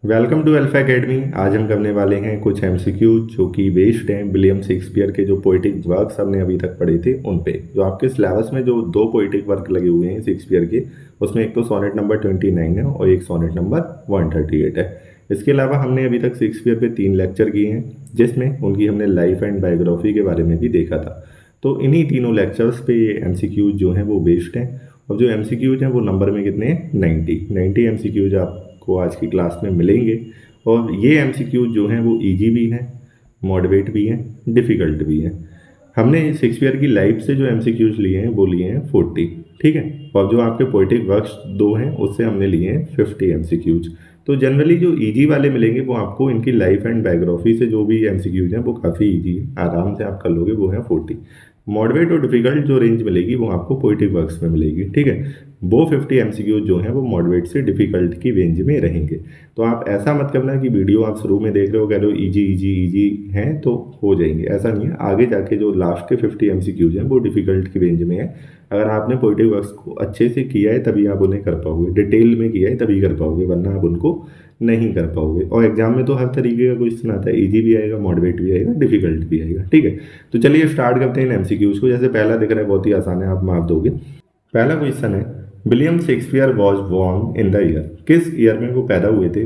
Welcome to alpha academy. आज हम करने वाले हैं कुछ एमसीक्यू जो कि बेस्ड हैं विलियम शेक्सपियर के जो पोइटिक वर्क्स हमने अभी तक पढ़े थे उन पे। जो आपके सिलेबस में जो दो पोइटिक वर्क लगे हुए हैं शेक्सपियर के, उसमें एक तो सोनेट नंबर 29 है और एक सोनेट नंबर 138 है। इसके अलावा हमने अभी तक शेक्सपियर पे 3 लेक्चर किए हैं, जिसमें उनकी हमने लाइफ एंड बायोग्राफी के बारे में भी देखा था। तो इन्हीं तीनों लेक्चर्स पे ये एमसीक्यूज जो हैं वो बेस्ड हैं। और जो एमसीक्यूज हैं वो नंबर में कितने हैं? 90 एमसीक्यूज आपको आज की क्लास में मिलेंगे। और ये एमसीक्यूज जो हैं वो इजी भी हैं, मॉडरेट भी हैं, डिफ़िकल्ट भी हैं। हमने शेक्सपियर की लाइफ से जो एमसीक्यूज लिए हैं वो लिए हैं 40, ठीक है। और जो आपके पोइटिक वर्क्स दो हैं उससे हमने लिए हैं 50 एमसीक्यूज। तो जनरली जो इजी वाले मिलेंगे वो आपको इनकी लाइफ एंड बायोग्राफी से जो भी एमसीक्यूज हैं वो काफ़ी इजी है, आराम से आप कर लोगे, वो हैं 40। मॉडरेट और डिफिकल्ट जो रेंज मिलेगी वो आपको पोइटिक वर्क्स में मिलेगी, ठीक है। वो 50 एमसीक्यू जो हैं वो मॉडरेट से डिफिकल्ट की रेंज में रहेंगे। तो आप ऐसा मत करना कि वीडियो आप शुरू में देख रहे हो कह रहे हो इजी इजी इजी हैं तो हो जाएंगे, ऐसा नहीं है। आगे जाके जो लास्ट के 50 एमसीक्यूज हैं वो डिफिकल्ट की रेंज में है। अगर आपने पोइटिक वर्क्स को अच्छे से किया है तभी आप उन्हें कर पाओगे, डिटेल में किया है तभी कर पाओगे, वरना आप उनको नहीं कर पाओगे। और एग्जाम में तो हर तरीके का क्वेश्चन आता है, इजी भी आएगा, मॉडरेट भी आएगा, डिफिकल्ट भी आएगा, ठीक है। तो चलिए स्टार्ट करते हैं एमसीक्यूज को। जैसे पहला दिख रहा है बहुत ही आसान है, आप मार दोगे। पहला क्वेश्चन है, William Shakespeare was born in the year. किस ईयर में वो पैदा हुए थे?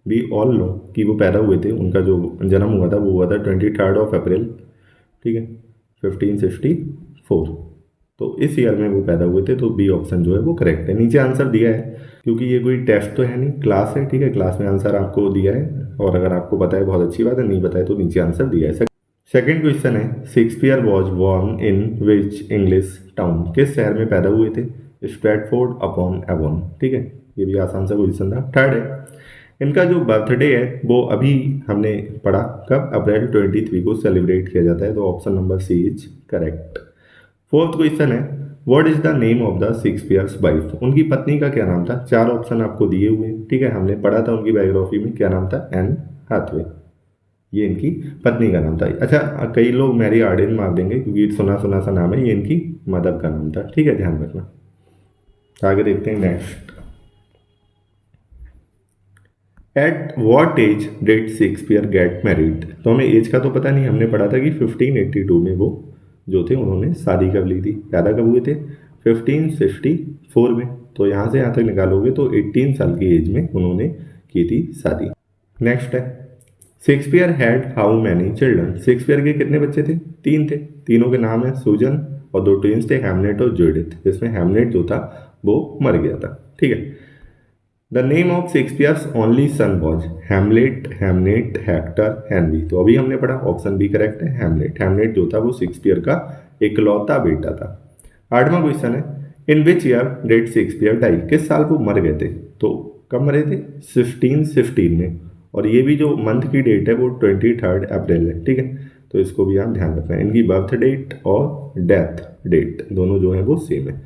वी ऑल नो कि वो पैदा हुए थे, उनका जो जन्म हुआ था वो हुआ था 23 अप्रैल, ठीक है, 1564। तो इस ईयर में वो पैदा हुए थे, तो बी ऑप्शन जो है वो करेक्ट है। नीचे आंसर दिया है, क्योंकि ये कोई टेस्ट तो है नहीं, क्लास है, ठीक है। क्लास में आंसर आपको दिया है, और अगर आपको पता है बहुत अच्छी बात है, नहीं पता है तो नीचे आंसर दिया है। सेकेंड क्वेश्चन है, Shakespeare was born in which English town. किस शहर में पैदा हुए थे? स्ट्रैटफोर्ड अपॉन एवॉन, ठीक है। ये भी आसान सा क्वेश्चन था। थर्ड है, इनका जो बर्थडे है वो अभी हमने पढ़ा, कब? अप्रैल 23 को सेलिब्रेट किया जाता है, तो option number C is correct. Fourth question है, what is the name of the Shakespeare's wife. उनकी पत्नी का क्या नाम था? 4 ऑप्शन आपको दिए हुए हैं, ठीक है। हमने पढ़ा था उनकी बायोग्राफी में, क्या नाम था? एन हाथवे, ये इनकी पत्नी का नाम था। अच्छा, कई लोग मैरी आर्डेन मार देंगे क्योंकि सुना सुना सा नाम है, ये इनकी मदर का नाम था, ठीक है, ध्यान रखना। आगे देखते हैं next. At what age did Shakespeare get married. तो हमें एज का तो पता नहीं, हमने पढ़ा था कि 1582 में वो जो थे उन्होंने शादी कब ली थी। पैदा कब हुए थे? 1564 में। तो यहाँ से यहाँ तक निकालोगे तो 18 साल की एज में उन्होंने की थी शादी। नेक्स्ट है, Shakespeare had how many children. Shakespeare के कितने बच्चे थे? 3 थे। तीनों के नाम है सूजन, और 2 ट्विंस थे, हैमलेट और जूडिथ, जिसमें हैमलेट जो था वो मर गया था, ठीक है। The name of Shakespeare's only son was Hamlet, Hamnet, Hector, Henry. तो अभी हमने पढ़ा, ऑप्शन बी करेक्ट है, हैमलेट। हैमलेट जो था वो शेक्सपियर का इकलौता बेटा था। आठवां क्वेश्चन है, in which year did Shakespeare die. किस साल वो मर गए थे? तो कब मरे थे? 1615 में। और ये भी जो मंथ की डेट है वो 23 अप्रैल है, ठीक है। तो इसको भी आप ध्यान रखना है। इनकी बर्थ डेट और डेथ डेट दोनों जो है वो सेम है।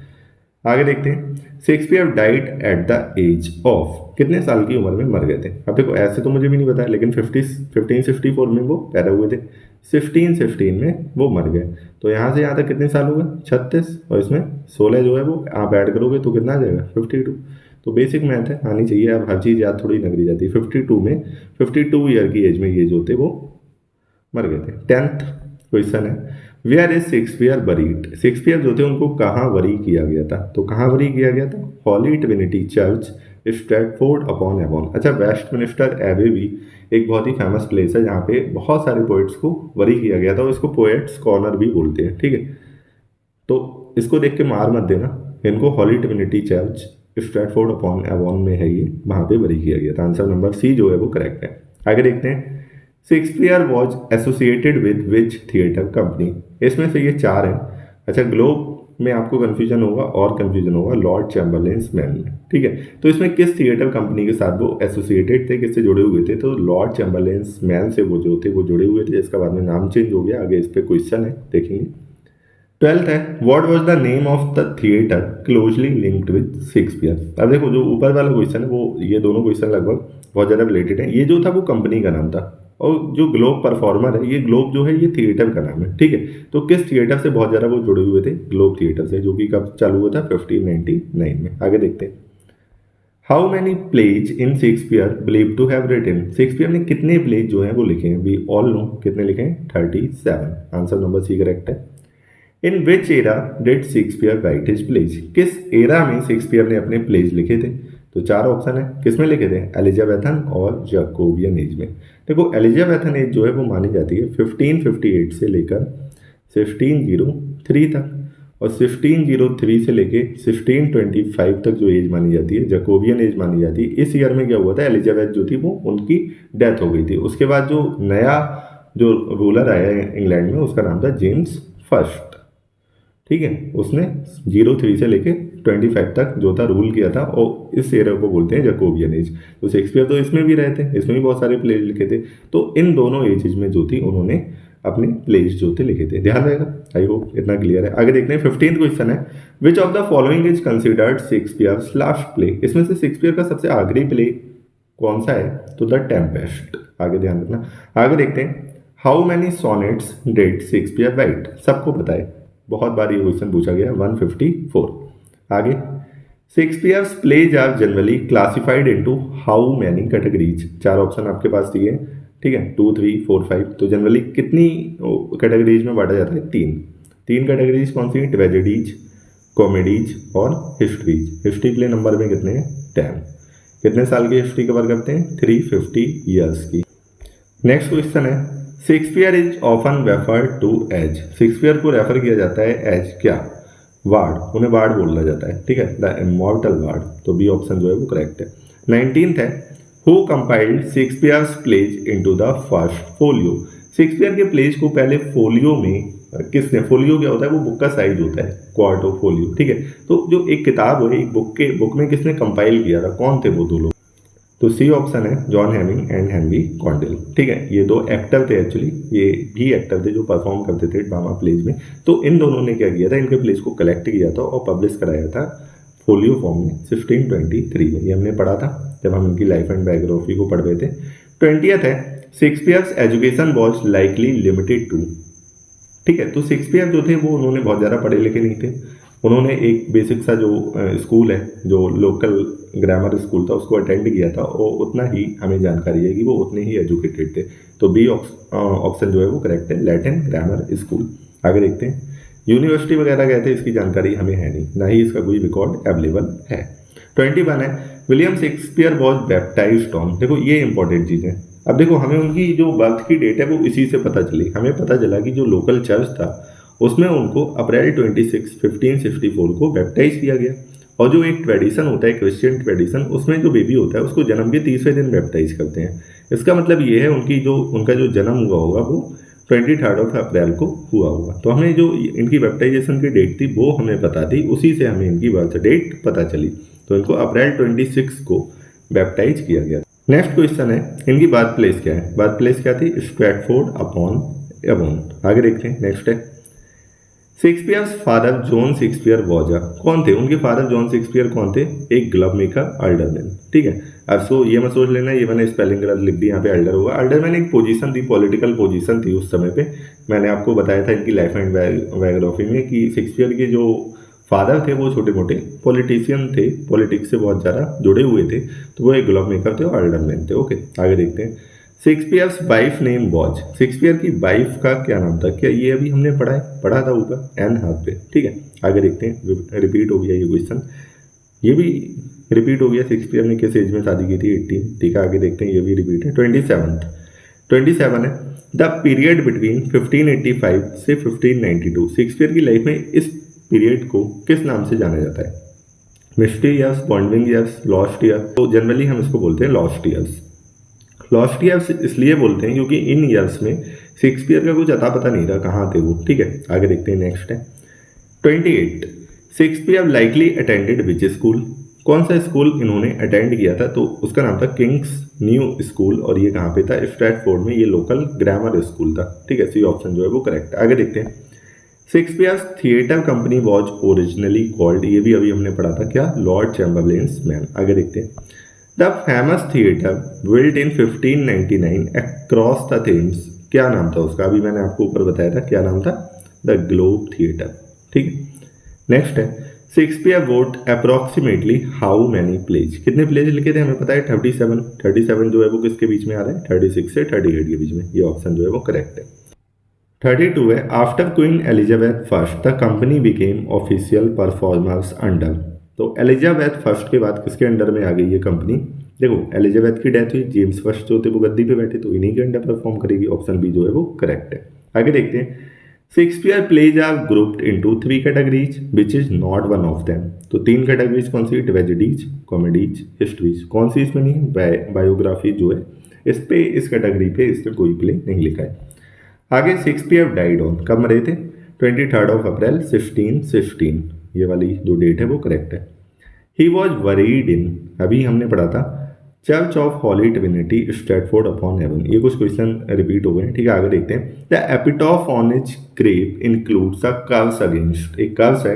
आगे देखते हैं, Shakespeare died at the age of. कितने साल की उम्र में मर गए थे? अब देखो, ऐसे तो मुझे भी नहीं पता है, लेकिन 1564 में वो पैदा हुए थे, 1515 में वो मर गए। तो यहाँ से यहाँ तक कितने साल हो गए? 36, और इसमें 16 जो है वो आप ऐड करोगे तो कितना आ जाएगा? 52। तो बेसिक मैथ है, आनी चाहिए। अब हर चीज़ याद थोड़ी नगरी जाती है। 52 में, 52 ईयर की एज में ये जो थे वो मर गए थे। 10th क्वेश्चन है, where is Shakespeare buried. Shakespeare जो थे उनको कहाँ बरी किया गया था? तो कहाँ बरी किया गया था? Holy Trinity Church, Stratford upon Avon. अच्छा, वेस्टमिनिस्टर एबे भी एक बहुत ही फेमस प्लेस है जहाँ पे बहुत सारे पोइट्स को बरी किया गया था, और इसको पोएट्स कॉर्नर भी बोलते हैं, ठीक है। तो इसको देख के मार मत देना, इनको Holy Trinity Church, Stratford upon Avon में है, ये वहाँ पे बरी किया गया था। आंसर नंबर सी जो है वो करेक्ट है। आगे देखते हैं, Shakespeare was associated with which theatre company. इसमें से ये 4 हैं। अच्छा, ग्लोब में आपको कन्फ्यूजन होगा और कन्फ्यूजन होगा लॉर्ड चैम्बरलेन्स मैन में, ठीक है। तो इसमें किस थिएटर कंपनी के साथ वो एसोसिएटेड थे, किससे जुड़े हुए थे? तो लॉर्ड चैम्बरलेन्स मैन से वो जो थे वो जुड़े हुए थे, जिसका बाद में नाम चेंज हो गया। आगे इस पर क्वेश्चन है, देखेंगे। 12th है, what was the name of the theatre closely linked with Shakespeare. अब देखो, जो ऊपर वाला क्वेश्चन है वो, ये दोनों क्वेश्चन लगभग बहुत ज़्यादा रिलेटेड है। ये जो था वो कंपनी का नाम था, और जो ग्लोब परफॉर्मर है, ये ग्लोब जो है ये थिएटर का नाम है, ठीक है। तो किस थिएटर से बहुत ज़्यादा वो जुड़े हुए थे? ग्लोब थिएटर से, जो कि कब चालू हुआ था? 1599 में। आगे देखते हैं, how many plays in Shakespeare believe to have written, Shakespeare ने कितने प्लेज जो हैं वो लिखे हैं, वी ऑल नो कितने लिखे हैं 37, आंसर नंबर सी करेक्ट है। In which era did Shakespeare write his plays, किस एरा में शेक्सपियर ने अपने प्लेज लिखे थे, तो चार ऑप्शन है, किसमें लिखे थे एलिजाबेथन और जैकोबियन एज में। देखो एलिजाबेथन एज जो है वो मानी जाती है 1558 से लेकर 1603 तक, और 1603 से लेके 1625 तक जो एज मानी जाती है जैकोबियन एज मानी जाती है। इस ईयर में क्या हुआ था, एलिजाबेथ जो थी वो उनकी डेथ हो गई थी। उसके बाद जो नया जो रूलर आया इंग्लैंड में उसका नाम था जेम्स फर्स्ट, ठीक है, उसने 03 से लेके 25 तक जो था रूल किया था, और इस एरा को बोलते हैं जैकोबियन एज। तो शेक्सपियर तो इसमें भी रहे थे, इसमें भी बहुत सारे प्लेज लिखे थे, तो इन दोनों एजेज में जो थी उन्होंने अपने प्लेज जो थे लिखे थे। ध्यान रहेगा, आई होप इतना क्लियर है। आगे देखते हैं 15th क्वेश्चन है, which of the following is considered Shakespeare's last play, इसमें से शेक्सपियर का सबसे आखिरी प्ले कौन सा है, तो द टेम्पेस्ट। आगे ध्यान रखना। आगे देखते हैं, how many sonnets did Shakespeare right, सबको पता है, बहुत बार ये क्वेश्चन पूछा गया, 154। आगे, Shakespeare's plays are generally classified into how many categories, चार ऑप्शन आपके पास दिए हैं, ठीक है, 2, 3, 4, 5। तो जनरली कितनी कैटेगरीज में बांटा जाता है, तीन कैटेगरीज कौन सी है, ट्रेजेडीज, कॉमेडीज और हिस्ट्रीज। हिस्ट्री प्ले नंबर में कितने हैं 10, कितने साल की हिस्ट्री कवर करते हैं 350 ईयर्स की। नेक्स्ट क्वेश्चन है, Shakespeare is often referred to as, Shakespeare को रेफर किया जाता है एज क्या, वार्ड, उन्हें वार्ड बोला जाता है, ठीक है, द इमॉर्टल वार्ड। तो बी ऑप्शन जो है वो करेक्ट है। 19th है, who compiled Shakespeare's plays into the first folio, Shakespeare के प्लेज को पहले फोलियो में किसने, फोलियो क्या होता है, वो बुक का साइज होता है, क्वार्टो फोलियो, ठीक है। तो जो एक किताब है, एक बुक में किसने कंपाइल किया था, कौन थे वो दो लोग, तो सी ऑप्शन है John Heminges and Henry Condell, ठीक है। ये दो एक्टर थे, एक्चुअली ये भी एक्टर थे जो परफॉर्म करते थे ड्रामा प्लेज में। तो इन दोनों ने क्या किया था, इनके प्लेज को कलेक्ट किया था और पब्लिश कराया था फोलियो फॉर्म में 1623 में, ये हमने पढ़ा था जब हम इनकी लाइफ एंड बायोग्राफी को पढ़ रहे थे। 20th है, Shakespeare's education was likely limited to, ठीक है। तो शेक्सपियर जो थे वो उन्होंने बहुत ज़्यादा पढ़े लिखे नहीं थे, उन्होंने एक बेसिक सा जो स्कूल है, जो लोकल ग्रामर स्कूल था, उसको अटेंड किया था, और उतना ही हमें जानकारी है कि वो उतने ही एजुकेटेड थे। तो बी ऑप्शन जो है वो करेक्ट है, लैटिन ग्रामर स्कूल। आगे देखते हैं, यूनिवर्सिटी वगैरह गए थे इसकी जानकारी हमें है नहीं, ना ही इसका कोई रिकॉर्ड अवेलेबल है। 21 है, William Shakespeare was baptised on, देखो ये इंपॉर्टेंट चीज़ है। अब देखो हमें उनकी जो बर्थ की डेट है वो इसी से पता चली, हमें पता चला कि जो लोकल चर्च था उसमें उनको अप्रैल 26, 1564 को बैप्टाइज किया गया, और जो एक ट्रेडिशन होता है क्रिश्चियन ट्रेडिशन, उसमें जो बेबी होता है उसको जन्म के 30वें दिन बैप्टाइज करते हैं। इसका मतलब ये है उनका जो जन्म हुआ होगा वो 23 अप्रैल को हुआ होगा। तो हमें जो इनकी बैप्टाइजेशन की डेट थी वो हमें पता थी, उसी से हमें इनकी बर्थ डेट पता चली। तो इनको अप्रैल 26 को बैप्टाइज किया गया। नेक्स्ट क्वेश्चन है, इनकी बर्थ प्लेस क्या है, बर्थ प्लेस क्या थी, स्ट्रैटफोर्ड अपॉन एवोन। आगे देखते हैं, नेक्स्ट है, Shakespeare's father John Shakespeare was a, कौन थे उनके फादर जॉन शेक्सपियर कौन थे, एक ग्लव मेकर अल्डरमैन, ठीक है। अब सो ये मत सोच लेना ये मैंने स्पेलिंग गलत लिख दी, यहाँ पे अल्डर होगा, अल्डरमैन एक पोजीशन थी, पॉलिटिकल पोजीशन थी उस समय पे। मैंने आपको बताया था इनकी लाइफ एंड बायोग्राफी में कि शेक्सपियर के जो फादर थे वो छोटे मोटे पॉलिटिशियन थे, पॉलिटिक्स से बहुत ज़्यादा जुड़े हुए थे, तो वो एक ग्लव मेकर थे और अल्डरमैन थे। ओके, आगे देखते हैं, Shakespeare's wife name was, Shakespeare की वाइफ का क्या नाम था, क्या ये अभी हमने पढ़ा था ऊपर, एन हार्पे, ठीक है। आगे देखते हैं, रिपीट हो गया ये क्वेश्चन, ये भी रिपीट हो गया, शेक्सपियर ने किस एज में शादी की थी, 18, ठीक है। आगे देखते हैं, ये भी रिपीट है। 27 है, द पीरियड बिटवीन 1585 से 1592, शेक्सपियर की लाइफ में इस पीरियड को किस नाम से जाना जाता है, mystery years, bonding years, lost year. तो जनरली हम इसको बोलते हैं लॉस्ट ईयर्स। लॉस्ट ईयर्स इसलिए बोलते हैं क्योंकि इन ईयर्स में शेक्सपियर का कुछ अता पता नहीं था कहाँ थे वो, ठीक है। आगे देखते हैं, नेक्स्ट है 28, Shakespeare likely attended which school, कौन सा स्कूल इन्होंने अटेंड किया था, तो उसका नाम था किंग्स न्यू स्कूल, और ये कहाँ पे था, स्ट्रैटफोर्ड में, ये लोकल ग्रामर स्कूल था, ठीक है। सी ऑप्शन जो है वो करेक्ट है। आगे देखते हैं, Shakespeare's theatre company was originally called, ये भी अभी हमने पढ़ा था, क्या, लॉर्ड चैम्बरलेन्स मैन। आगे देखते हैं, the famous theatre built in 1599 across the Thames, क्या नाम था उसका, अभी मैंने आपको ऊपर बताया था क्या नाम था, द ग्लोब थिएटर, ठीक है। नेक्स्ट है, Shakespeare wrote approximately how many plays, कितने प्लेज लिखे थे हमें पता है 37। 37 जो है वो किसके बीच में आ रहा है 36 से 38 के बीच में, ये ऑप्शन जो है वो करेक्ट है। 32 है after queen Elizabeth first the company became official performers under. तो एलिजाबेथ फर्स्ट के बाद किसके अंडर में आ गई ये कंपनी? देखो एलिजाबेथ की डेथ हुई, जेम्स फर्स्ट जो थे वो गद्दी पे बैठे, तो इन्हीं के अंडर परफॉर्म करेगी, ऑप्शन बी जो है वो करेक्ट है। आगे देखते हैं Shakespeare plays are grouped into 3 categories which is not one of them. तो 3 कैटेगरीज कौन सी? Tragedies, comedies, histories. कौन सी इसमें नहीं है? बायोग्राफी जो है इस पे, इस कैटेगरी पे इसने कोई प्ले नहीं लिखा है। आगे शेक्सपियर डाइड ऑन, कब मरे थे? 23 अप्रैल 1616, ये वाली जो डेट है वो करेक्ट है। ही वॉज वरीड इन, अभी हमने पढ़ा था, church of holy trinity Stratford upon Avon. ये कुछ क्वेश्चन रिपीट हो गए हैं, ठीक है। आगे देखते हैं the epitaph on his grave includes a curse against, एक कर्स है,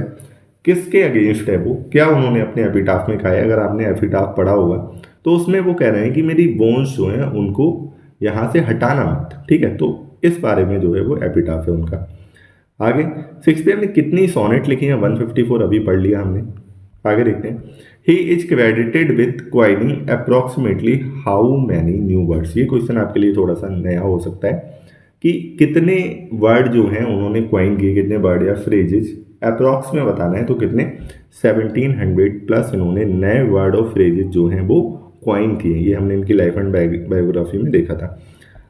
किसके अगेंस्ट है वो? क्या उन्होंने अपने एपिटाफ में कहा है? अगर आपने एपिटाफ पढ़ा होगा तो उसमें वो कह रहे हैं कि मेरी बोन्स जो हैं उनको यहाँ से हटाना मत, ठीक है। तो इस बारे में जो है वो एपिटाफ है उनका। आगे शेक्सपियर ने कितनी सोनेट लिखी हैं? 154, अभी पढ़ लिया हमने। आगे देखते हैं he is credited with coining approximately how many new words. ये क्वेश्चन आपके लिए थोड़ा सा नया हो सकता है कि कितने वर्ड जो हैं उन्होंने क्वाइन किए, कितने वर्ड या फ्रेजेज अप्रॉक्स में बताना है, तो कितने? 1700 प्लस इन्होंने नए वर्ड और फ्रेजेज जो हैं वो क्वाइन किए। ये हमने इनकी लाइफ एंड बायोग्राफी में देखा था।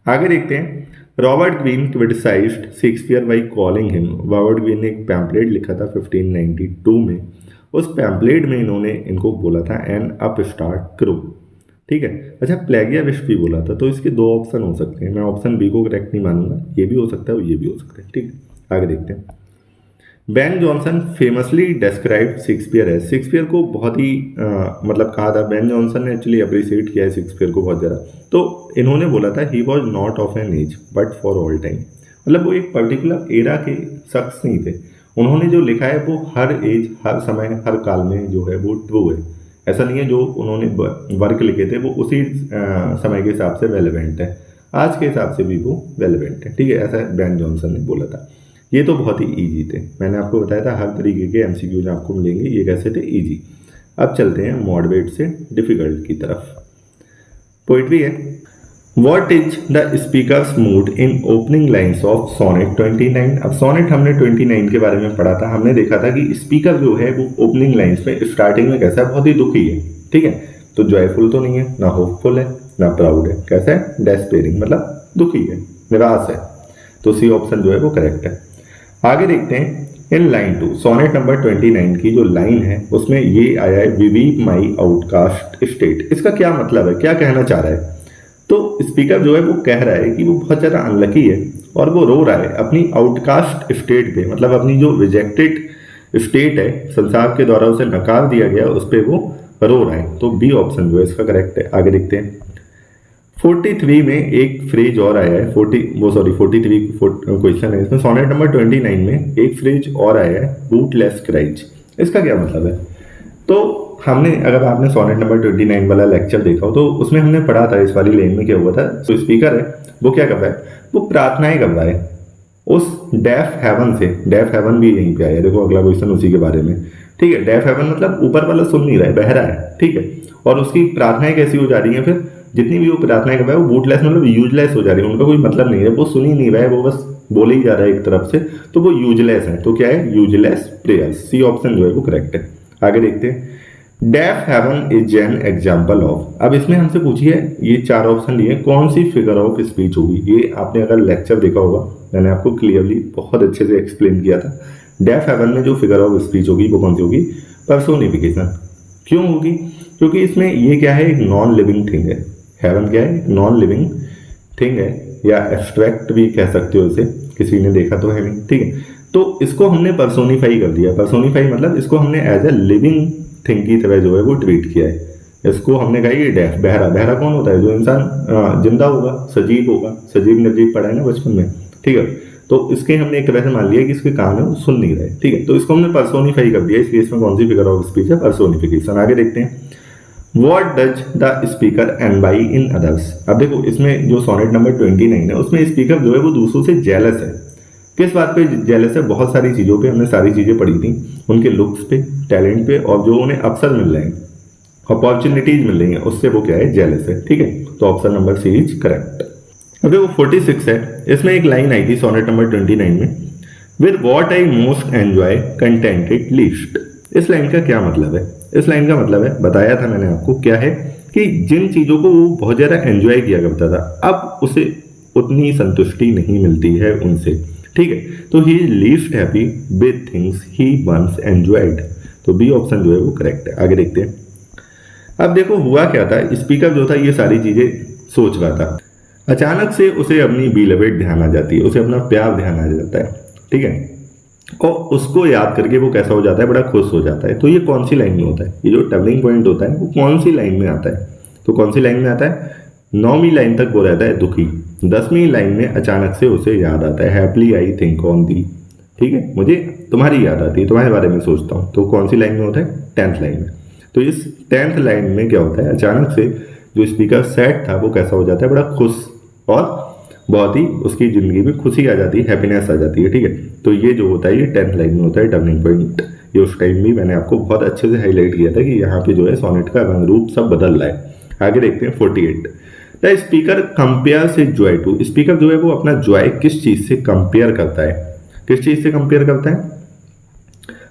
आगे देखते हैं Robert Greene criticised Shakespeare by calling him. Robert Greene ने एक पैम्पलेट लिखा था 1592 में, उस पैम्पलेट में इन्होंने इनको बोला था एन अपस्टार्ट क्रू, ठीक है। अच्छा प्लेगियरिस्ट भी बोला था, तो इसके दो ऑप्शन हो सकते हैं, मैं ऑप्शन बी को करेक्ट नहीं मानूंगा, ये भी हो सकता है और ये भी हो सकता है, ठीक है। आगे देखते हैं Ben Jonson famously described Shakespeare है। शेक्सपियर को बहुत ही मतलब कहा था, बेन जॉनसन ने एक्चुअली अप्रिशिएट किया है शेक्सपियर को बहुत ज़्यादा। तो इन्होंने बोला था he was not of an age but for all time, मतलब वो एक पर्टिकुलर एरा के शख्स नहीं थे। उन्होंने जो लिखा है वो हर एज, हर समय, हर काल में जो है वो ट्रू है। ऐसा नहीं है जो उन्होंने वर्क लिखे थे वो उसी समय के हिसाब से रेलेवेंट है, आज के हिसाब से भी वो रेलेवेंट है, ठीक है। ऐसा बेन जॉनसन ने बोला था। ये तो बहुत ही ईजी थे, मैंने आपको बताया था हर तरीके के एमसीक्यूज आपको मिलेंगे, ये कैसे थे? ईजी। अब चलते हैं मॉडरेट से डिफिकल्ट की तरफ। पोइट्री है What is the speaker's mood in opening lines of sonnet 29? अब सोनेट हमने 29 के बारे में पढ़ा था, हमने देखा था कि स्पीकर जो है वो ओपनिंग लाइंस में स्टार्टिंग में कैसा है? बहुत ही दुखी है, ठीक है। तो जॉयफुल तो नहीं है, ना होपफुल है, ना प्राउड है, कैसा है? डेस्पेयरिंग, मतलब दुखी है, निराश है। तो सी ऑप्शन जो है वो करेक्ट है। आगे देखते हैं इन लाइन 2 सोनेट नंबर 29 की जो लाइन है उसमें ये आया है विवीप माई आउटकास्ट स्टेट। इसका क्या मतलब है, क्या कहना चाह रहा है? तो स्पीकर जो है वो कह रहा है कि वो बहुत ज़्यादा अनलकी है और वो रो रहा है अपनी आउटकास्ट स्टेट पे, मतलब अपनी जो रिजेक्टेड स्टेट है, संसार के द्वारा उसे नकार दिया गया, उस पर वो रो रहा है। तो बी ऑप्शन जो है इसका करेक्ट है। आगे देखते हैं 43 में एक फ्रेज और आया है, 43 क्वेश्चन है इसमें, सोनेट नंबर 29 में एक फ्रेज और आया है बूटलेस क्राइज। इसका क्या मतलब है? तो हमने, अगर आपने सोनेट नंबर 29 वाला लेक्चर देखा हो तो उसमें हमने पढ़ा था इस वाली लाइन में क्या हुआ था। तो स्पीकर है वो क्या कर रहा है? वो प्रार्थनाएं कर रहा है उस डेफ हेवन से। डेफ हेवन भी यहीं पे आया है, देखो अगला क्वेश्चन उसी के बारे में, ठीक है। डेफ हेवन मतलब ऊपर वाला सुन नहीं रहा है, बहरा है, ठीक है। और उसकी प्रार्थनाएं कैसी हो जा रही हैं? फिर जितनी भी वो प्रार्थनाएं कर रहा है वो बूटलेस मतलब यूजलेस हो जा रही है, उनका कोई मतलब नहीं है, वो सुन ही नहीं रहा है, वो बस बोले ही जा रहा है एक तरफ से, तो वो यूजलेस है। तो क्या है? Useless prayers. सी ऑप्शन जो है वो करेक्ट है। आगे देखते हैं deaf heaven is an example of. अब इसमें हमसे पूछिए, ये 4 ऑप्शन लिए, कौन सी फिगर ऑफ स्पीच होगी? ये आपने अगर लेक्चर देखा होगा, मैंने आपको क्लियरली बहुत अच्छे से एक्सप्लेन किया था। डेफ हेवन में जो फिगर ऑफ स्पीच होगी वो कौन सी होगी? पर्सोनिफिकेशन। क्यों होगी? क्योंकि इसमें ये क्या है? एक नॉन लिविंग थिंग है। हेवन क्या है? नॉन लिविंग थिंग है, या एब्स्ट्रैक्ट भी कह सकते हो इसे, किसी ने देखा तो है नहीं, ठीक है। तो इसको हमने पर्सोनिफाई कर दिया। पर्सोनिफाई मतलब इसको हमने एज ए लिविंग थिंग की तरह जो है वो ट्रीट किया है। इसको हमने कहा ये डेफ, बहरा। बहरा कौन होता है? जो इंसान जिंदा होगा, सजीव होगा, सजीव निर्जीव पढ़ा है ना बचपन में, ठीक है। तो इसके हमने एक तरह से मान लिया कि इसके काम है वो सुन नहीं रहे, ठीक है। तो इसको हमने पर्सोनिफाई कर दिया, इसलिए इसमें कौन सी फिगर ऑफ स्पीच है? पर्सोनिफिकेशन। आगे देखते हैं what does the speaker NY in others. अब देखो इसमें जो सोनेट नंबर 29 है उसमें स्पीकर जो है वो दूसरों से जेलस है। किस बात पे जेलस है? बहुत सारी चीज़ों पे, हमने सारी चीज़ें पढ़ी थी, उनके लुक्स पे, टैलेंट पे, और जो उन्हें अवसर मिल रहे हैं, अपॉर्चुनिटीज मिल रही हैं, उससे वो क्या है? जेलस है। ठीक है, तो option number C is correct. अब देखो 46 है, इसमें एक लाइन आई थी सोनेट नंबर 29 में, with what I most enjoy contented least. इस लाइन का क्या मतलब है? इस लाइन का मतलब है, बताया था मैंने आपको, क्या है कि जिन चीजों को वो बहुत ज्यादा एंजॉय किया करता था, अब उसे उतनी संतुष्टि नहीं मिलती है उनसे। ठीक है, तो he least happy with things he once enjoyed. तो बी ऑप्शन जो है वो करेक्ट है। आगे देखते हैं। अब देखो हुआ क्या था, स्पीकर जो था ये सारी चीजें सोच रहा था, अचानक से उसे अपनी बीलवेड ध्यान आ जाती है, उसे अपना प्यार ध्यान आ जाता है। ठीक है, और उसको याद करके वो कैसा हो जाता है? बड़ा खुश हो जाता है। तो ये कौन सी लाइन में होता है? ये जो टर्निंग पॉइंट होता है वो कौन सी लाइन में आता है? तो कौन सी लाइन में आता है? 9वीं लाइन तक वो रहता है दुखी, 10वीं लाइन में अचानक से उसे याद आता है, happily I think on the. ठीक है, मुझे तुम्हारी याद आती है, तुम्हारे बारे में सोचता हूँ। तो कौन सी लाइन में होता है? 10th लाइन में। तो इस 10th लाइन में क्या होता है? अचानक से जो स्पीकर सैड था वो कैसा हो जाता है? बड़ा खुश, और बहुत ही उसकी जिंदगी में खुशी आ जाती है, हैप्पीनेस आ जाती है। ठीक है, तो ये जो होता है ये 10th लाइन में होता है टर्निंग पॉइंट। ये उस टाइम भी मैंने आपको बहुत अच्छे से हाईलाइट किया था कि यहाँ पे जो है सोनेट का रंग रूप सब बदल रहा है। आगे देखते हैं 48। द स्पीकर कंपेयर से जॉय टू। स्पीकर जो है वो अपना जॉय किस चीज से कंपेयर करता है? किस चीज से कंपेयर करता है?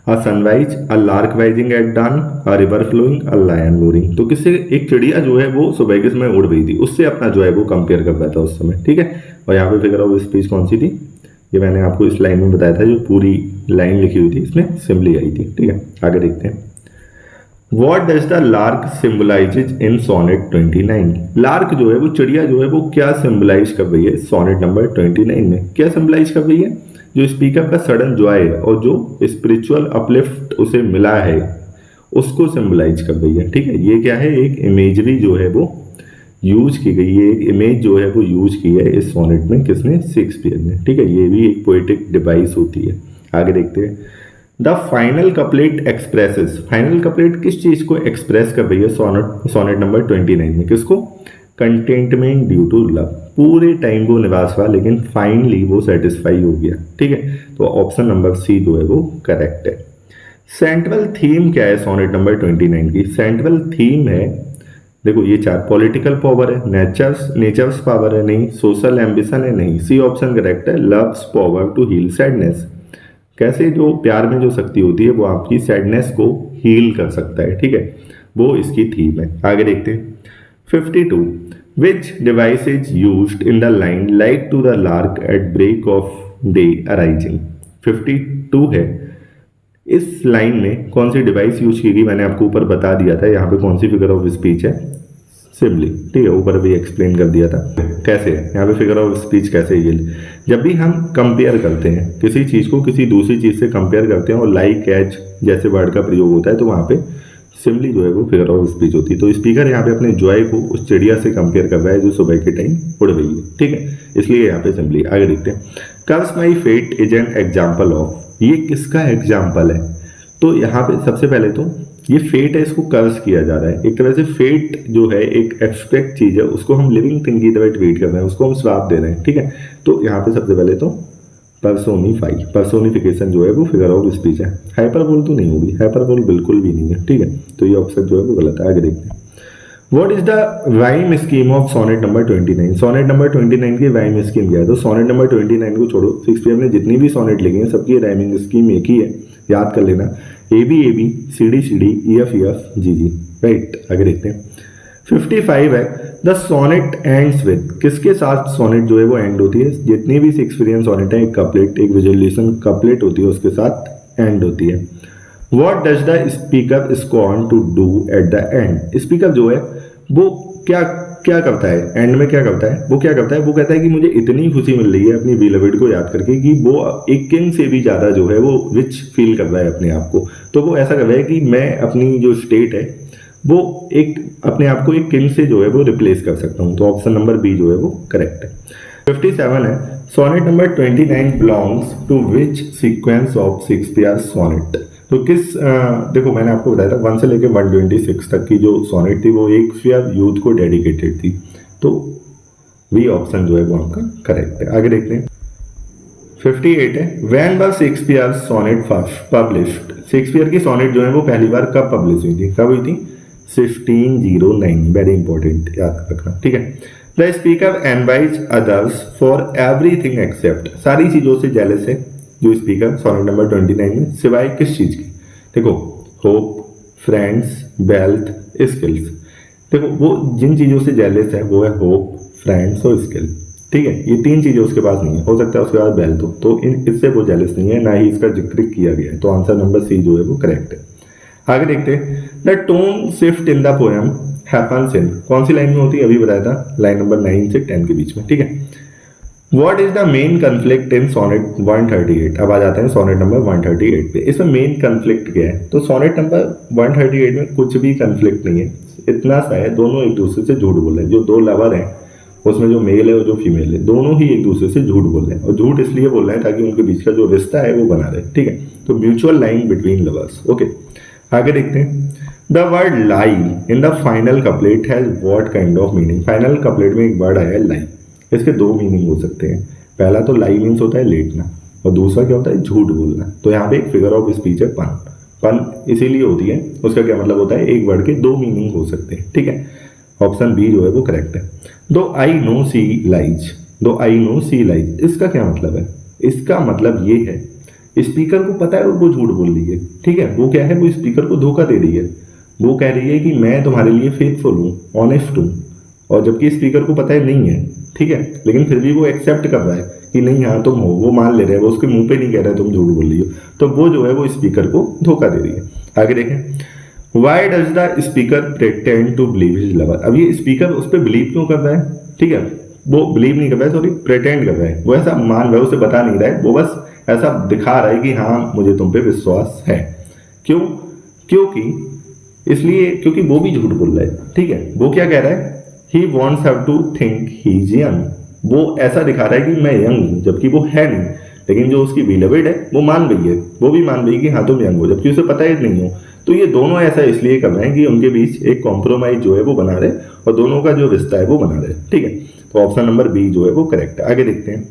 A sunrise, a lark rising at dawn, a river flowing, a lion roaring. तो किससे? एक चिड़िया जो है वो सुबह के समय उड़ रही थी, उससे अपना जो है वो कंपेयर कर रहा था उस समय। ठीक है, और यहाँ पे फिगर ऑफ स्पीच कौन सी थी? ये मैंने आपको इस लाइन में बताया था, जो पूरी लाइन लिखी हुई थी इसमें सिंबली आई थी। ठीक है, आगे देखते हैं। What does the lark symbolizes in sonnet 29? Lark जो है वो, चिड़िया जो है वो क्या सिंबलाइज कर रही है सोनेट नंबर 29 में? क्या सिंबलाइज कर रही है? जो स्पीकर का सडन जॉय है और जो स्पिरिचुअल अपलिफ्ट उसे मिला है उसको सिंबलाइज कर रही है। ठीक है, ये क्या है? एक इमेजरी जो है वो यूज की गई है, एक इमेज जो है वो यूज की है इस सोनेट में। किसने? शेक्सपियर ने। ठीक है, ये भी एक पोएटिक डिवाइस होती है। आगे देखते हैं। The final couplet expresses. Final couplet किस चीज को एक्सप्रेस कर रही है सोनेट नंबर 29 में? किसको? Contentment due to love. पूरे टाइम वो निराश हुआ लेकिन फाइनली वो सेटिस्फाई हो गया। ठीक है, तो ऑप्शन नंबर सी जो है वो करेक्ट है। सेंट्रल थीम क्या है सोनेट नंबर 29 की? सेंट्रल थीम है, देखो ये चार, पॉलिटिकल पावर है, नेचर्स पावर है, नहीं, सोशल एम्बिशन है, नहीं। सी ऑप्शन करेक्ट है, love's power to heal sadness. कैसे? जो प्यार में जो शक्ति होती है वो आपकी सैडनेस को हील कर सकता है। ठीक है, वो इसकी थीम है। आगे देखते हैं 52। Which device is used in the line like to the lark at break of day arising? 52 है, इस लाइन में कौन सी डिवाइस यूज की गई? मैंने आपको ऊपर बता दिया था, यहाँ पे कौन सी फिगर ऑफ स्पीच है? सिंबली। ठीक है, ऊपर भी एक्सप्लेन कर दिया था कैसे है। यहाँ पे फिगर ऑफ स्पीच कैसे है? ये जब भी हम कंपेयर करते हैं किसी चीज को किसी दूसरी चीज से कंपेयर करते हैं और लाइक, एज जैसे वर्ड का प्रयोग होता है, तो वहां पे सिंबली जो है वो फिगर ऑफ स्पीच होती है। तो स्पीकर यहाँ पे अपने जॉय को उस चिड़िया से कंपेयर कर रहा है जो सुबह के टाइम उड़ रही है। ठीक है, इसलिए यहाँ पे सिंबली। आगे देखते हैं। Curse my fate is an example of. ये किसका एग्जाम्पल है? तो यहाँ पे सबसे पहले तो ये फेट है, इसको कर्स किया जा रहा है। एक तरह से फेट जो है एक एब्स्ट्रैक्ट चीज है, उसको हम लिविंग थिंग की तरह ट्रीट कर रहे हैं, उसको हम श्राप दे रहे हैं। ठीक है, तो यहाँ पे सबसे पहले तो पर्सोनिफिकेशन जो है वो फिगर ऑफ स्पीच है। हाइपरबोल तो नहीं होगी, हाइपरबोल बिल्कुल भी नहीं है। ठीक है, तो ये ऑप्शन जो है वो गलत है। आगे देखते हैं। What is the rhyme scheme of sonnet number 29? Sonnet number 29 की राइम स्कीम क्या है? तो सोनेट नंबर 29 को छोड़ो, शेक्सपियर ने जितनी भी सोनेट लिखी है सबकी राइमिंग स्कीम एक ही है, याद कर लेना। A B C D E F G G. Right, आगे देखते हैं। 55 है, द सोनेट एंड्स विद। किसके साथ सोनेट जो है वो एंड होती है? जितनी भी शेक्सपियरियन सोनेट है, एक कपलेट, एक विजुअलाइजेशन कपलेट होती है, उसके साथ एंड होती है। What does the speaker scorn to do at the end? Speaker जो है वो क्या क्या करता है एंड में? क्या करता है वो? क्या करता है वो? कहता है कि मुझे इतनी खुशी मिल रही है अपनी बिलवेड को याद करके कि वो एक किंग से भी ज्यादा जो है वो रिच फील कर रहा है अपने आप को। तो वो ऐसा कर रहा है कि मैं अपनी जो स्टेट है वो एक अपने आप को एक किंग से जो है वो रिप्लेस कर सकता हूँ। तो ऑप्शन नंबर बी जो है वो करेक्ट है। 57 है, sonnet number 29 belongs to which sequence of Shakespeare sonnet? तो किस देखो मैंने आपको बताया था 1 से लेकर 126 तक की जो सोनेट थी वो एक शेक्सपियर यूथ को डेडिकेटेड थी। तो बी ऑप्शन जो है वो आपका करेक्ट है। आगे देखते हैं 58 है, when was Shakespeare sonnet first published, Shakespeare की सोनेट जो है वो पहली बार कब पब्लिश हुई थी, कब हुई थी, 1609, वेरी इंपॉर्टेंट याद रखना, ठीक है। The speaker envies others for everything except, सारी चीजों से जेलस है जो स्पीकर सोनेट नंबर 29 में, सिवाय किस चीज की, देखो होप, फ्रेंड्स, वेल्थ, स्किल्स। देखो वो जिन चीजों से जेलस है वो है होप, फ्रेंड्स और स्किल, ठीक है। ये तीन चीजें उसके पास नहीं है, हो सकता है उसके पास वेल्थ हो, तो इससे वो जेलस नहीं है, ना ही इसका जिक्र किया गया है, तो आंसर नंबर सी जो है वो करेक्ट है। आगे देखते हैं, the tone shift in the poem happens in, कौन सी लाइन में होती है, अभी बताया था, लाइन नंबर 9 से 10 के बीच में, ठीक है। What is the main conflict in sonnet 138, अब आ जाते हैं सोनेट नंबर 138 पे, इसमें मेन कन्फ्लिक्ट क्या है, तो सोनेट नंबर 138 में कुछ भी कन्फ्लिक्ट नहीं है, इतना सा है, दोनों एक दूसरे से झूठ बोल रहे हैं, जो दो लवर हैं उसमें जो मेल है और जो फीमेल है दोनों ही एक दूसरे से झूठ बोल रहे हैं, और झूठ इसलिए बोल रहे हैं ताकि उनके बीच का जो रिश्ता है वो बना रहे, ठीक है, तो mutual line between lovers, okay. आगे देखते हैं, the word lie in the final couplet has what kind of meaning, final couplet में एक वर्ड आया है लाई, इसके दो मीनिंग हो सकते हैं, पहला तो लाई मीन्स होता है लेटना, और दूसरा क्या होता है, झूठ बोलना, तो यहाँ पे एक फिगर ऑफ स्पीच है पन, पन इसीलिए होती है, उसका क्या मतलब होता है, एक वर्ड के दो मीनिंग हो सकते हैं, ठीक है, ऑप्शन बी जो है वो करेक्ट है। दो आई नो सी लाइज, दो आई नो सी लाइज, इसका क्या मतलब है, इसका मतलब ये है स्पीकर को पता है और वो झूठ बोल रही है, ठीक है, वो क्या है, वो स्पीकर को धोखा दे रही है, वो कह रही है कि मैं तुम्हारे लिए फेथफुल हूँ, ऑनेस्ट हूँ, और जबकि स्पीकर को पता है नहीं है, ठीक है, लेकिन फिर भी वो एक्सेप्ट कर रहा है कि नहीं हाँ तुम हो, वो मान ले रहे हैं, वो उसके मुंह पे नहीं कह रहा है तुम झूठ बोल रही हो, तो वो जो है वो स्पीकर को धोखा दे रही है। आगे देखें, why does the speaker pretend to believe his lover, अब ये स्पीकर उस पर बिलीव क्यों कर रहा है, ठीक है, वो बिलीव नहीं कर रहा है, सॉरी प्रेटेंड कर रहा है, वो ऐसा मान रहा है, उसे बता नहीं रहा है, वो बस ऐसा दिखा रहा है कि हाँ मुझे तुम पे विश्वास है, क्यों, क्योंकि इसलिए क्योंकि वो भी झूठ बोल रहा है, ठीक है, वो क्या कह रहा है, he wants have to think he is young, वो ऐसा दिखा रहा है कि मैं यंग हूं, जबकि वो है नहीं, लेकिन जो उसकी बिलवेड है वो मान रही है, वो भी मान रही है कि हाँ तुम यंग हो, जबकि उसे पता ही नहीं हो, तो ये दोनों ऐसा इसलिए कर रहे हैं कि उनके बीच एक कॉम्प्रोमाइज जो है वो बना रहे और दोनों का जो रिश्ता है वो बना रहे, ठीक है, तो ऑप्शन नंबर बी जो है वो करेक्ट है। आगे देखते हैं,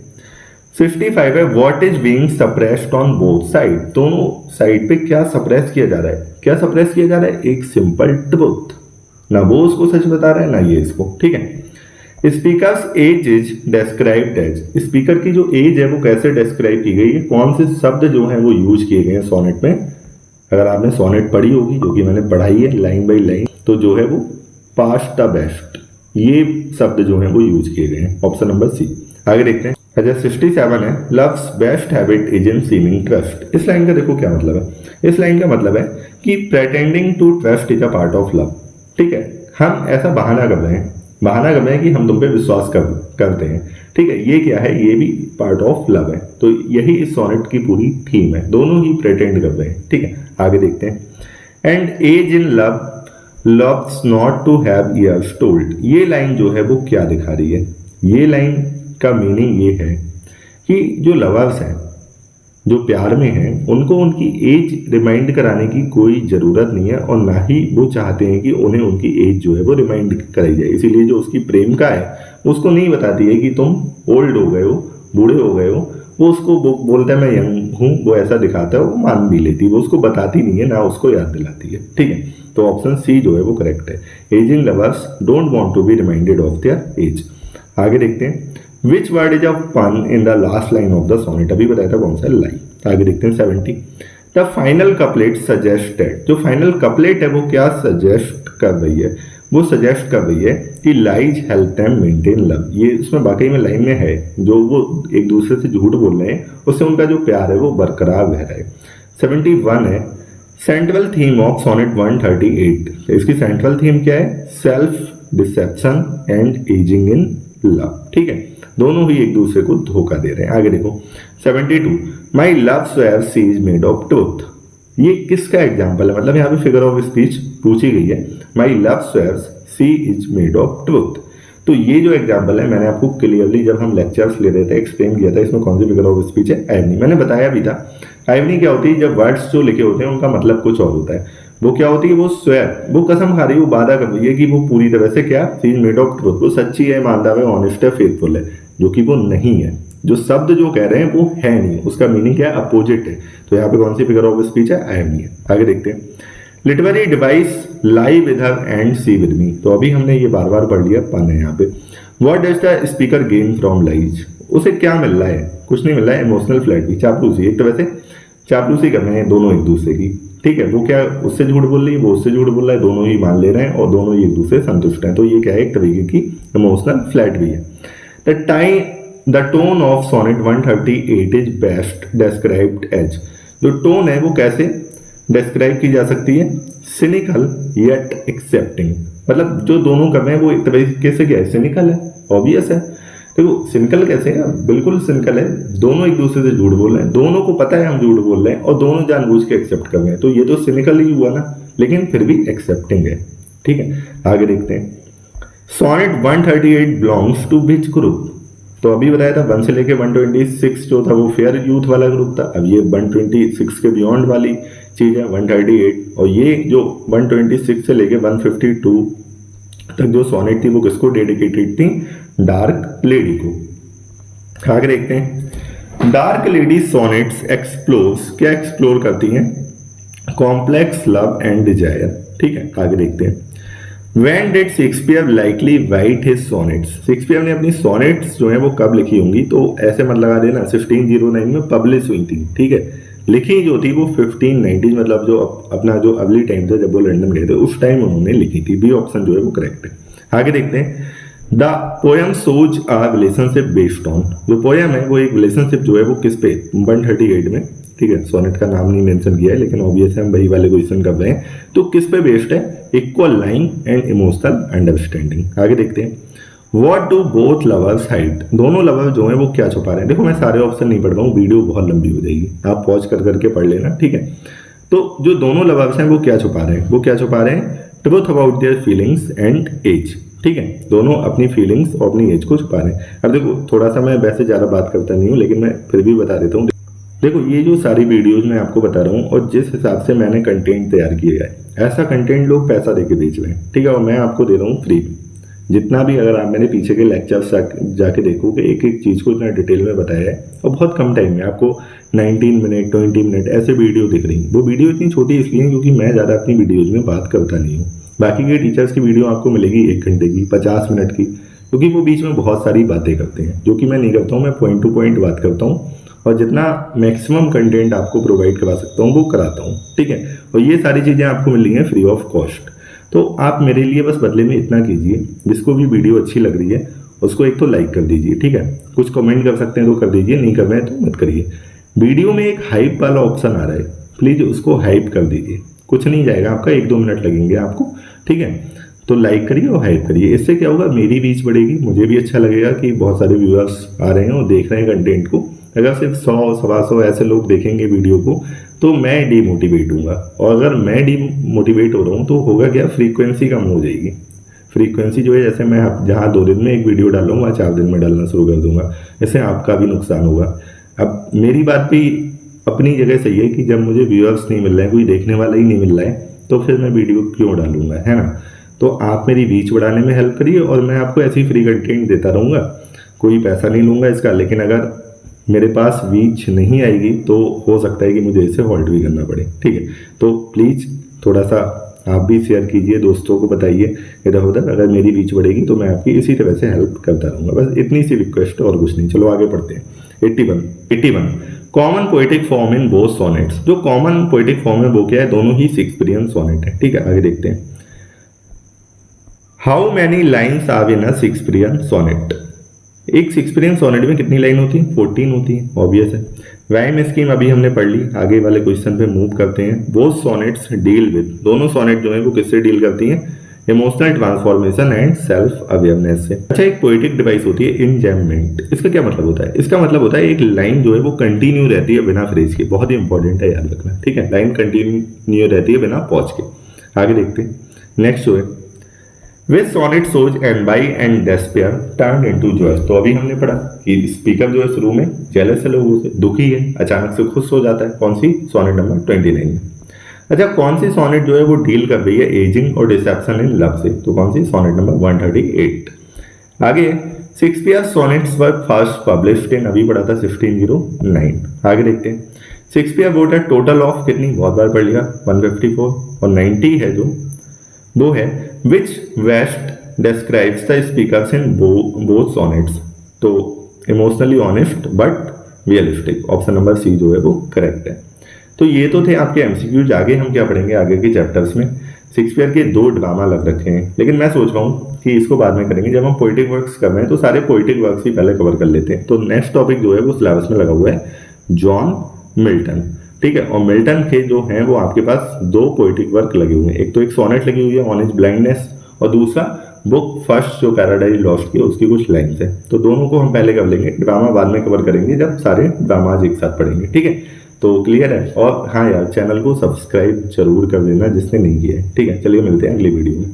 55 है, what is being suppressed on both side, दोनों साइड पे क्या सप्रेस किया जा रहा है, क्या सप्रेस किया जा रहा है, एक सिंपल ट्रुथ, ना वो उसको सच बता रहा है ना ये इसको, ठीक है। Speaker's age is described as, speaker की जो एज है वो कैसे डिस्क्राइब की गई है, कौन से शब्द जो है वो यूज किए गए हैं सोनेट में, अगर आपने सोनेट पढ़ी होगी जो कि मैंने पढ़ाई है लाइन बाई लाइन, तो जो है वो पास्ट द बेस्ट, ये शब्द जो है वो यूज किए गए हैं, ऑप्शन नंबर सी। आगे देखते हैं, अच्छा 67 है, love's best habit is in seeming trust, इस लाइन का देखो क्या मतलब है, इस लाइन का मतलब है कि pretending to trust is a part of love, ठीक है, हम ऐसा बहाना कर रहे हैं, बहाना कर रहे हैं कि हम तुम पे विश्वास करते हैं, ठीक है, ये क्या है, ये भी पार्ट ऑफ लव है, तो यही इस सोनेट की पूरी थीम है, दोनों ही प्रेटेंड कर रहे हैं, ठीक है। आगे देखते हैं, and age in love loves not to have years told, ये लाइन जो है वो क्या दिखा रही है, ये लाइन का मीनिंग ये है कि जो लवर्स हैं, जो प्यार में हैं, उनको उनकी एज रिमाइंड कराने की कोई ज़रूरत नहीं है, और ना ही वो चाहते हैं कि उन्हें उनकी एज जो है वो रिमाइंड कराई जाए, इसीलिए जो उसकी प्रेम का है उसको नहीं बताती है कि तुम ओल्ड हो गए हो, बूढ़े हो गए हो, वो उसको बोलता है मैं यंग हूँ, वो ऐसा दिखाता है, वो मान भी लेती है, वो उसको बताती नहीं है, ना उसको याद दिलाती है, ठीक है, तो ऑप्शन सी जो है वो करेक्ट है, aging lovers don't want to be reminded of their age. आगे देखते हैं, which word is a pun in the last line of the sonnet, अभी बताया था कौन सा, लाई। आगे देखते हैं 70, द फाइनल कपलेट सजेस्टेड, जो फाइनल कपलेट है वो क्या सजेस्ट कर रही है, वो सजेस्ट कर रही है कि lies help them maintain love, ये इसमें वाकई में लाइन में है, जो वो एक दूसरे से झूठ बोल रहे हैं उससे उनका जो प्यार है वो बरकरार रह रहा है। 71 है, सेंट्रल थीम ऑफ सोनेट 138, इसकी सेंट्रल थीम क्या है, self dissipation and ageing in love, ठीक है, दोनों ही एक दूसरे को धोखा दे रहे हैं। आगे देखो 72, my love swear she is made of truth, ये किसका एग्जाम्पल है, मतलब यहाँ पे फिगर ऑफ स्पीच पूछी गई है, my love swears she is made of truth, तो ये जो एग्जाम्पल है मैंने आपको क्लियरली जब हम लेक्चर्स ले रहे थे एक्सप्लेन किया था, इसमें कौन सी फिगर ऑफ स्पीच है, आइवनी, मैंने बताया भी था, आइवनी क्या होती है, जब वर्ड्स जो लिखे होते हैं उनका मतलब कुछ और होता है, वो क्या होती है, वो स्वेयर, वो कसम खा रही है, वो वादा कर रही है कि वो पूरी तरह से क्या, she is made of truth, वो सच्ची है, ईमानदार है, ऑनेस्ट है, फेथफुल है, जो कि वो नहीं है। जो शब्द जो कह रहे हैं वो है नहीं, उसका मीनिंग क्या है, अपोजिट है। तो यहाँ पे कौन सी फिगर ऑफ स्पीच है, आई एम नहीं है। आगे देखते हैं, literary device lie with her and she with me, तो अभी हमने ये बार बार पढ़ लिया, पाना है यहाँ पे। What does the speaker gain from lies, उसे क्या मिल रहा है, कुछ नहीं मिल रहा है, इमोशनल फ्लैट, चापलूसी, एक तरह से चापलूसी कर रहे हैं दोनों एक दूसरे की, ठीक है। वो क्या उससे झूठ बोल रही है, वो उससे झूठ बोल रहा है, दोनों ही मान ले रहे हैं और दोनों ही एक दूसरे संतुष्ट हैं। तो ये क्या है, एक तरीके की इमोशनल फ्लैट भी है। The tone of sonnet 138 is best described as, जो टोन है वो कैसे डिस्क्राइब की जा सकती है, सिनिकल येट एक्सेप्टिंग, मतलब जो दोनों कर रहे हैं वो एक तरीके से क्या है, सिनिकल है, ऑब्वियस है। देखो सिनिकल कैसे है, बिल्कुल सिनिकल है, दोनों एक दूसरे से झूठ बोल रहे हैं, दोनों को पता है हम झूठ बोल रहे हैं और दोनों जानबूझ के एक्सेप्ट कर रहे हैं, तो ये तो सिनिकल ही हुआ ना, लेकिन फिर भी एक्सेप्टिंग है, ठीक है। आगे देखते हैं, sonnet 138 belongs to which group, तो अभी बताया था 1 से लेके 126 जो था वो फेयर यूथ वाला ग्रुप था, अब ये 126 के बियॉन्ड वाली चीज है 138, और ये जो 126 से लेके 152 तक जो सोनेट थी वो किसको डेडिकेटेड थी, डार्क लेडी को। आगे देखते हैं, डार्क लेडी सोनेट्स एक्सप्लोर्स, क्या एक्सप्लोर करती हैं, कॉम्प्लेक्स लव एंड डिजायर, ठीक है। आगे देखते हैं, When did Shakespeare likely write his sonnets? Shakespeare ने अपनी सोनेट्स जो है वो कब लिखी होंगी, तो ऐसे मत लगा देना 1609 में पब्लिश हुई थी, ठीक है। लिखी जो थी वो 1590, मतलब जो अपना जो अगली टाइम था जब वो लंदन गए थे उस टाइम उन्होंने लिखी थी, बी ऑप्शन जो है वो करेक्ट है। आगे देखते हैं, the poem shows a relationship based on, जो पोयम है वो एक रिलेशनशिप जो है वो किस पे, 138 में, ठीक है। सोनेट का नाम नहीं मेंशन किया है लेकिन ऑब्वियस है हम वही वाले क्वेश्चन कर रहे हैं, तो किस पे बेस्ड है, equal line and emotional understanding. आगे देखते हैं, what do both lovers hide, दोनों लवर जो है वो क्या छुपा रहे हैं। देखो मैं सारे ऑप्शन नहीं पढ़ रहा हूँ, वीडियो बहुत लंबी हो जाएगी, आप पॉज कर करके पढ़ लेना, ठीक है। तो जो दोनों लवर्स हैं वो क्या छुपा रहे हैं, वो क्या छुपा रहे हैं, truth about their feelings and age, ठीक है। दोनों अपनी फीलिंग्स और अपनी एज को छुपा रहे हैं। अब देखो थोड़ा सा मैं वैसे ज्यादा बात करता नहीं हूँ लेकिन मैं फिर भी बता देता हूँ। देखो ये जो सारी वीडियोज मैं आपको बता रहा हूँ और जिस हिसाब से मैंने कंटेंट तैयार किया है, ऐसा कंटेंट लोग पैसा देके बेच रहे हैं, ठीक है, और मैं आपको दे रहा हूँ फ्री में। जितना भी अगर आप मैंने पीछे के लेक्चर्स जाके देखोगे, एक एक चीज़ को इतना डिटेल में बताया है और बहुत कम टाइम में आपको 19 मिनट 20 मिनट ऐसे वीडियो दिख रही। वो वीडियो इतनी छोटी इसलिए क्योंकि मैं ज़्यादा अपनी वीडियोज़ में बात करता नहीं हूँ। बाकी के टीचर्स की वीडियो आपको मिलेगी 1 घंटे की, 50 मिनट की, क्योंकि वो बीच में बहुत सारी बातें करते हैं, जो कि मैं नहीं करता हूँ। मैं पॉइंट टू पॉइंट बात करता हूँ और जितना मैक्सिमम कंटेंट आपको प्रोवाइड करा सकता हूँ वो कराता हूँ, ठीक है। और ये सारी चीज़ें आपको मिल रही हैं फ्री ऑफ कॉस्ट। तो आप मेरे लिए बस बदले में इतना कीजिए, जिसको भी वीडियो अच्छी लग रही है उसको एक तो लाइक कर दीजिए, ठीक है। कुछ कमेंट कर सकते हैं तो कर दीजिए, नहीं कर रहे हैं तो मत करिए। वीडियो में एक हाइप वाला ऑप्शन आ रहा है, प्लीज़ उसको हाइप कर दीजिए, कुछ नहीं जाएगा आपका, 1-2 मिनट लगेंगे आपको, ठीक है। तो लाइक करिए और हाइप करिए, इससे क्या होगा, मेरी रीच बढ़ेगी, मुझे भी अच्छा लगेगा कि बहुत सारे व्यूअर्स आ रहे हैं और देख रहे हैं कंटेंट को। अगर सिर्फ 100-125 ऐसे लोग देखेंगे वीडियो को तो मैं डीमोटिवेट हूँगा, और अगर मैं डीमोटिवेट हो रहा हूँ तो होगा क्या, फ्रीक्वेंसी कम हो जाएगी। फ्रीक्वेंसी जो है, जैसे मैं जहाँ 2 दिन में एक वीडियो डालूंगा वहाँ 4 दिन में डालना शुरू कर दूंगा, इससे आपका भी नुकसान होगा। अब मेरी बात भी अपनी जगह सही है कि जब मुझे व्यूअर्स नहीं मिल रहे हैं, कोई देखने वाला ही नहीं मिल रहा है, तो फिर मैं वीडियो क्यों डालूंगा, है ना। तो आप मेरी रीच बढ़ाने में हेल्प करिए और मैं आपको ऐसी फ्री कंटेंट देता रहूँगा, कोई पैसा नहीं लूँगा इसका। लेकिन अगर मेरे पास रीच नहीं आएगी तो हो सकता है कि मुझे इसे हॉल्ट भी करना पड़े, ठीक है। तो प्लीज़ थोड़ा सा आप भी शेयर कीजिए, दोस्तों को बताइए इधर उधर, अगर मेरी रीच बढ़ेगी तो मैं आपकी इसी तरह से हेल्प करता रहूँगा। बस इतनी सी रिक्वेस्ट है और कुछ नहीं। चलो आगे पढ़ते हैं। 81 common poetic form in both sonnets, जो कॉमन पोएटिक फॉर्म है वो क्या है, दोनों ही शेक्सपियरियन सोनेट है, ठीक है। आगे देखते हैं, how many lines are in a Shakespearean sonnet, एक शेक्सपियरियन सोनेट में कितनी लाइन होती है, 14 होती है, ऑब्वियस है। राइम स्कीम अभी हमने पढ़ ली, आगे वाले क्वेश्चन पे मूव करते हैं। बोथ सोनेट्स डील विद, दोनों सोनेट जो है वो किससे डील करती हैं, emotional transformation and self awareness से। अच्छा, एक पोएटिक डिवाइस होती है इंजैममेंट, इसका क्या मतलब होता है, इसका मतलब होता है एक लाइन जो है वो कंटिन्यू रहती है बिना फ्रेज के, बहुत ही इंपॉर्टेंट है याद रखना, ठीक है। लाइन कंटिन्यू रहती है बिना पॉज के। आगे देखते हैं, नेक्स्ट जो है, With sonnet shows envy and despair turned into joy, तो अभी हमने पढ़ा कि स्पीकर जो है शुरू में जेलस है, लोगों से दुखी है, अचानक से खुश हो जाता है, कौन सी, सोनेट नंबर 29 में। अच्छा, कौन सी सोनेट जो है वो डील कर रही है एजिंग और डिसेप्शन इन लव से? तो कौन सी? Sonnet number 138। आगे, Shakespeare sonnets were first published in, अभी पढ़ा था 1609। आगे देखते हैं, शेक्सपियर वोट है टोटल ऑफ कितनी, बहुत बार पढ़ लिया, 154, और 90 है जो वो है which best describes the speaker's in both sonnets. तो emotionally honest but realistic, option number C जो है वो करेक्ट है। तो ये तो थे आपके एमसीक्यूज। आगे हम क्या पढ़ेंगे आगे के चैप्टर्स में? शेक्सपियर के 2 ड्रामा लग रखे हैं, लेकिन मैं सोच रहा हूँ कि इसको बाद में करेंगे। जब हम पोइटिक वर्क्स कर रहे हैं तो सारे पोइटिक वर्क्स ही पहले कवर कर लेते हैं। तो नेक्स्ट टॉपिक जो है वो सिलेबस में लगा हुआ है जॉन मिल्टन, ठीक है। और मिल्टन के जो हैं वो आपके पास 2 पोइटिक वर्क लगे हुए हैं, एक तो एक सोनेट लगी हुई है ऑन हिज ब्लाइंडनेस, और दूसरा बुक फर्स्ट जो पैराडाइज लॉस्ट की उसकी कुछ लाइन्स है। तो दोनों को हम पहले कर लेंगे, ड्रामा बाद में कवर करेंगे जब सारे ड्रामाज एक साथ पढ़ेंगे, ठीक है। तो क्लियर है? और हाँ यार, चैनल को सब्सक्राइब जरूर कर देना जिसने नहीं किया है, ठीक है। चलिए मिलते हैं अगली वीडियो में।